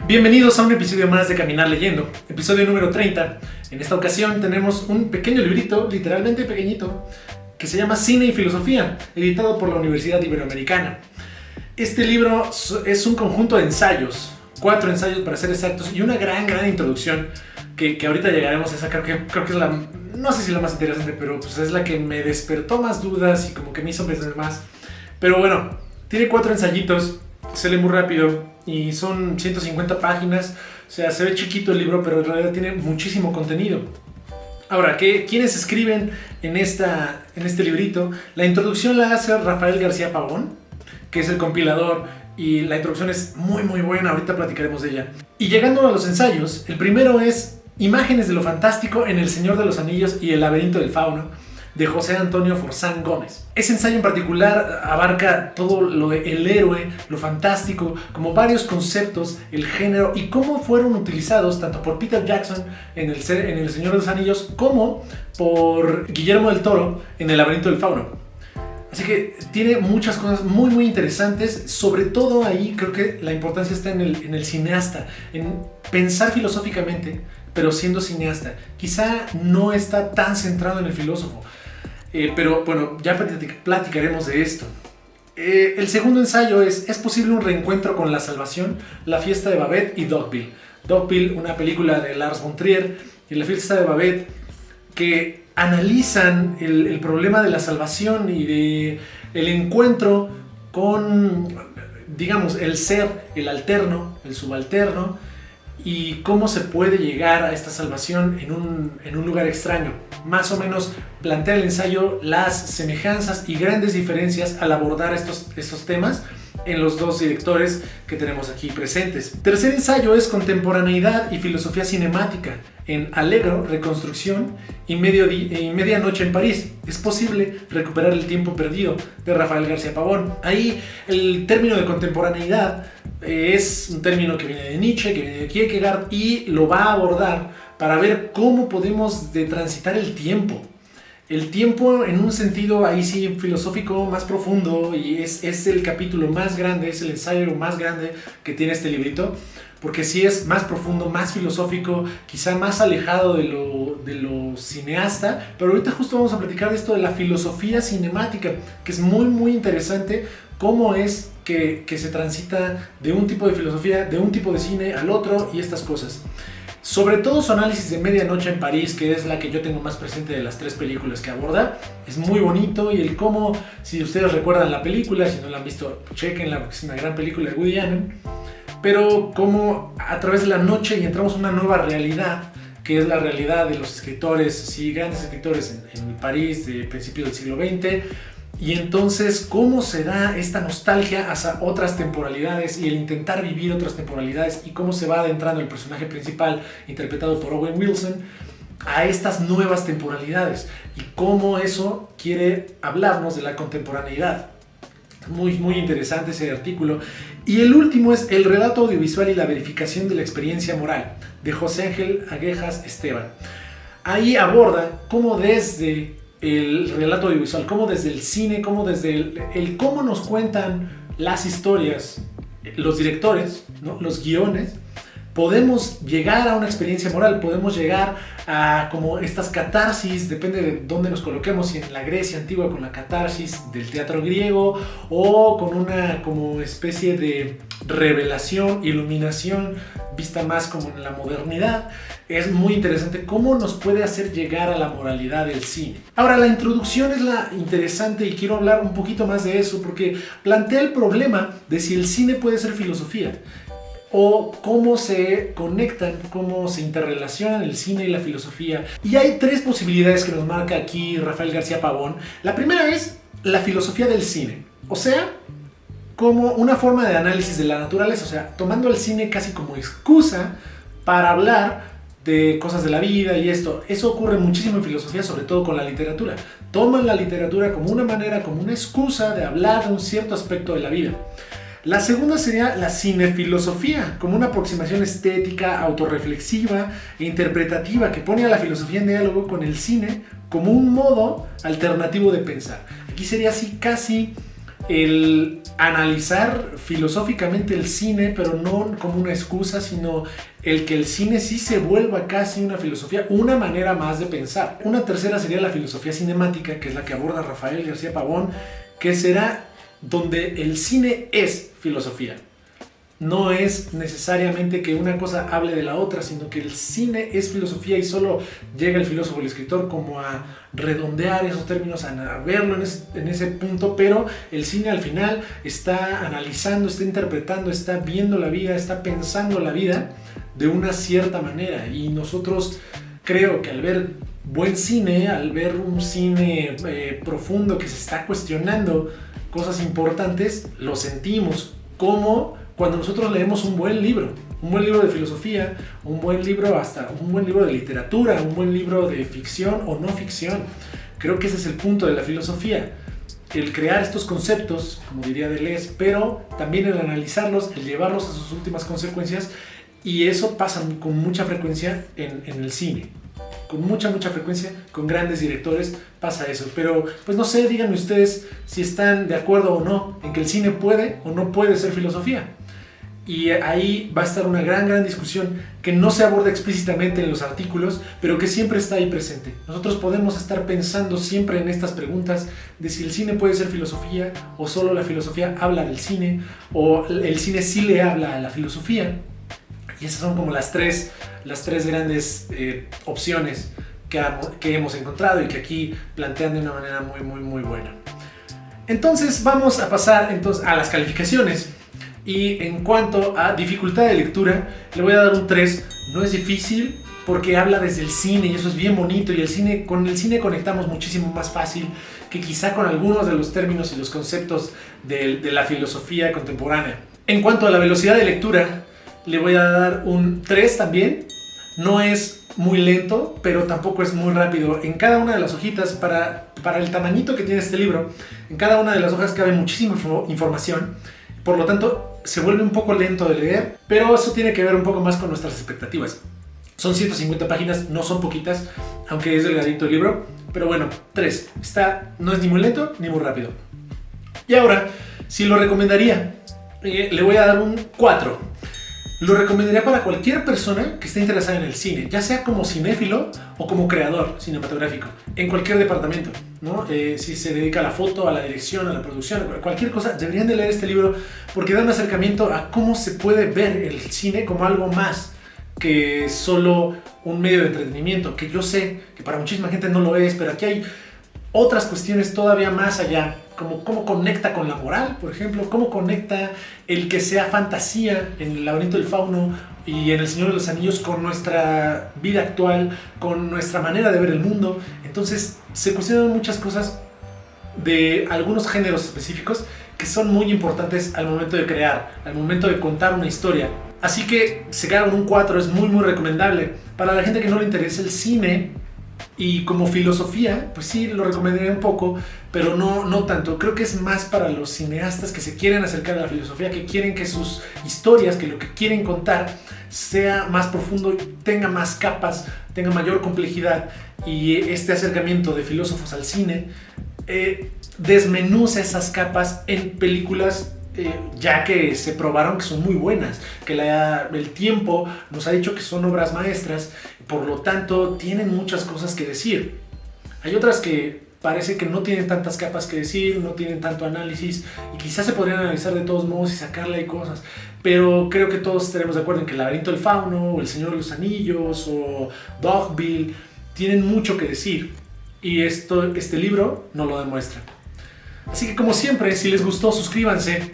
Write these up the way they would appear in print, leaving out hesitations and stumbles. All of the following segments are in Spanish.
Bienvenidos a un episodio más de Caminar Leyendo, episodio número 30. En esta ocasión tenemos un pequeño librito, literalmente pequeñito, que se llama Cine y Filosofía, editado por la Universidad Iberoamericana. Este libro es un conjunto de ensayos, 4 ensayos para ser exactos, y una gran introducción que ahorita llegaremos a esa. Creo que es la, no sé si la más interesante, pero pues es la que me despertó más dudas y como que me hizo pensar más. Pero bueno, tiene 4 ensayitos, se lee muy rápido y son 150 páginas. O sea, se ve chiquito el libro, pero en realidad tiene muchísimo contenido. Ahora, ¿quiénes escriben en este librito? La introducción la hace Rafael García Pabón, que es el compilador, y la introducción es muy buena, ahorita platicaremos de ella. Y llegando a los ensayos, el primero es Imágenes de lo fantástico en El Señor de los Anillos y el laberinto del fauno, de José Antonio Forzán Gómez. Ese ensayo en particular abarca todo lo del héroe, lo fantástico, como varios conceptos, el género y cómo fueron utilizados tanto por Peter Jackson en El Señor de los Anillos como por Guillermo del Toro en El laberinto del fauno. Así que tiene muchas cosas muy interesantes. Sobre todo ahí creo que la importancia está en el cineasta, en pensar filosóficamente, pero siendo cineasta. Quizá no está tan centrado en el filósofo. Pero bueno, ya platicaremos de esto. El segundo ensayo ¿Es posible un reencuentro con la salvación? La fiesta de Babette y Dogville. Dogville, una película de Lars von Trier, y la fiesta de Babette, que analizan el problema de la salvación y de el encuentro con, digamos, el ser, el alterno, el subalterno, y cómo se puede llegar a esta salvación en un lugar extraño. Más o menos plantea el ensayo las semejanzas y grandes diferencias al abordar estos temas en los dos directores que tenemos aquí presentes. Tercer ensayo es Contemporaneidad y filosofía cinemática en Allegro, Reconstrucción y Medianoche en París. ¿Es posible recuperar el tiempo perdido? De Rafael García Pabón. Ahí el término de contemporaneidad es un término que viene de Nietzsche, que viene de Kierkegaard, y lo va a abordar para ver cómo podemos transitar el tiempo. El tiempo en un sentido ahí sí filosófico más profundo, y es el capítulo más grande, es el ensayo más grande que tiene este librito, porque sí es más profundo, más filosófico, quizá más alejado de lo cineasta. Pero ahorita justo vamos a platicar de esto de la filosofía cinemática, que es muy interesante, cómo es que se transita de un tipo de filosofía, de un tipo de cine al otro y estas cosas. Sobre todo su análisis de Medianoche en París, que es la que yo tengo más presente de las 3 películas que aborda, es muy bonito. Y el cómo, si ustedes recuerdan la película, si no la han visto, chequenla porque es una gran película de Woody Allen, pero cómo a través de la noche y entramos a una nueva realidad, que es la realidad de los escritores, sí, grandes escritores en París de principios del siglo XX. Y entonces, ¿cómo se da esta nostalgia hacia otras temporalidades y el intentar vivir otras temporalidades? Y cómo se va adentrando el personaje principal, interpretado por Owen Wilson, a estas nuevas temporalidades. Y cómo eso quiere hablarnos de la contemporaneidad. Muy interesante ese artículo. Y el último es El relato audiovisual y la verificación de la experiencia moral, de José Ángel Aguejas Esteban. Ahí aborda cómo desde el relato audiovisual, como desde el cine, como desde el cómo nos cuentan las historias, los directores, ¿no? Los guiones, podemos llegar a una experiencia moral, podemos llegar a como estas catarsis, depende de dónde nos coloquemos, si en la Grecia antigua con la catarsis del teatro griego, o con una como especie de revelación, iluminación, vista más como en la modernidad. Es muy interesante cómo nos puede hacer llegar a la moralidad del cine. Ahora, la introducción es la interesante y quiero hablar un poquito más de eso, porque plantea el problema de si el cine puede ser filosofía, o cómo se conectan, cómo se interrelacionan el cine y la filosofía. Y hay 3 posibilidades que nos marca aquí Rafael García Pabón. La primera es la filosofía del cine, o sea, como una forma de análisis de la naturaleza, o sea, tomando el cine casi como excusa para hablar de cosas de la vida y esto. Eso ocurre muchísimo en filosofía, sobre todo con la literatura. Toman la literatura como una manera, como una excusa de hablar de un cierto aspecto de la vida. La segunda sería la cinefilosofía, como una aproximación estética, autorreflexiva e interpretativa que pone a la filosofía en diálogo con el cine como un modo alternativo de pensar. Aquí sería así casi el analizar filosóficamente el cine, pero no como una excusa, sino el que el cine sí se vuelva casi una filosofía, una manera más de pensar. Una tercera sería la filosofía cinemática, que es la que aborda Rafael García Pavón, que será donde el cine es filosofía. No es necesariamente que una cosa hable de la otra, sino que el cine es filosofía y solo llega el filósofo, el escritor, como a redondear esos términos, a verlo en ese punto, pero el cine al final está analizando, está interpretando, está viendo la vida, está pensando la vida de una cierta manera. Y nosotros creo que al ver buen cine, al ver un cine profundo que se está cuestionando cosas importantes, lo sentimos como cuando nosotros leemos un buen libro de filosofía, un buen libro de literatura, un buen libro de ficción o no ficción. Creo que ese es el punto de la filosofía, el crear estos conceptos, como diría Deleuze, pero también el analizarlos, el llevarlos a sus últimas consecuencias, y eso pasa con mucha frecuencia en el cine. Con mucha frecuencia, con grandes directores pasa eso. Pero pues no sé, díganme ustedes si están de acuerdo o no en que el cine puede o no puede ser filosofía. Y ahí va a estar una gran discusión que no se aborda explícitamente en los artículos, pero que siempre está ahí presente. Nosotros podemos estar pensando siempre en estas preguntas de si el cine puede ser filosofía, o solo la filosofía habla del cine, o el cine sí le habla a la filosofía. Y esas son como las tres grandes opciones que hemos encontrado y que aquí plantean de una manera muy buena. Entonces vamos a pasar a las calificaciones. Y en cuanto a dificultad de lectura, le voy a dar un 3. No es difícil porque habla desde el cine y eso es bien bonito, y con el cine conectamos muchísimo más fácil que quizá con algunos de los términos y los conceptos de la filosofía contemporánea. En cuanto a la velocidad de lectura, le voy a dar un 3 también. No es muy lento, pero tampoco es muy rápido. En cada una de las hojitas, para el tamañito que tiene este libro, en cada una de las hojas cabe muchísima información. Por lo tanto, se vuelve un poco lento de leer, pero eso tiene que ver un poco más con nuestras expectativas. Son 150 páginas, no son poquitas, aunque es delgadito el libro. Pero bueno, 3. No es ni muy lento ni muy rápido. Y ahora, si lo recomendaría, le voy a dar un 4. Lo recomendaría para cualquier persona que esté interesada en el cine, ya sea como cinéfilo o como creador cinematográfico, en cualquier departamento, ¿no? Si se dedica a la foto, a la dirección, a la producción, cualquier cosa, deberían de leer este libro porque da un acercamiento a cómo se puede ver el cine como algo más que solo un medio de entretenimiento, que yo sé que para muchísima gente no lo es, pero aquí hay otras cuestiones todavía más allá, como cómo conecta con la moral, por ejemplo, cómo conecta el que sea fantasía en El laberinto del fauno y en El Señor de los Anillos con nuestra vida actual, con nuestra manera de ver el mundo. Entonces se cuestionan muchas cosas de algunos géneros específicos que son muy importantes al momento de crear, al momento de contar una historia. Así que se queda con un 4, es muy recomendable. Para la gente que no le interesa el cine y como filosofía, pues sí, lo recomendaría un poco, pero no tanto. Creo que es más para los cineastas que se quieren acercar a la filosofía, que quieren que sus historias, que lo que quieren contar sea más profundo, tenga más capas, tenga mayor complejidad, y este acercamiento de filósofos al cine desmenuza esas capas en películas ya que se probaron que son muy buenas, que el tiempo nos ha dicho que son obras maestras, por lo tanto tienen muchas cosas que decir. Hay otras que parece que no tienen tantas capas que decir, no tienen tanto análisis, y quizás se podrían analizar de todos modos y sacarle cosas, pero creo que todos estaremos de acuerdo en que El laberinto del fauno, o El Señor de los Anillos, o Dogville tienen mucho que decir, y este libro nos lo demuestra. Así que, como siempre, si les gustó, suscríbanse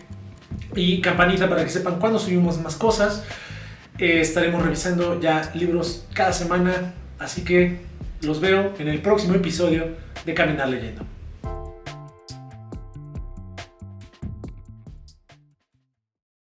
y campanita para que sepan cuando subimos más cosas. Estaremos revisando ya libros cada semana, así que los veo en el próximo episodio de Caminar Leyendo.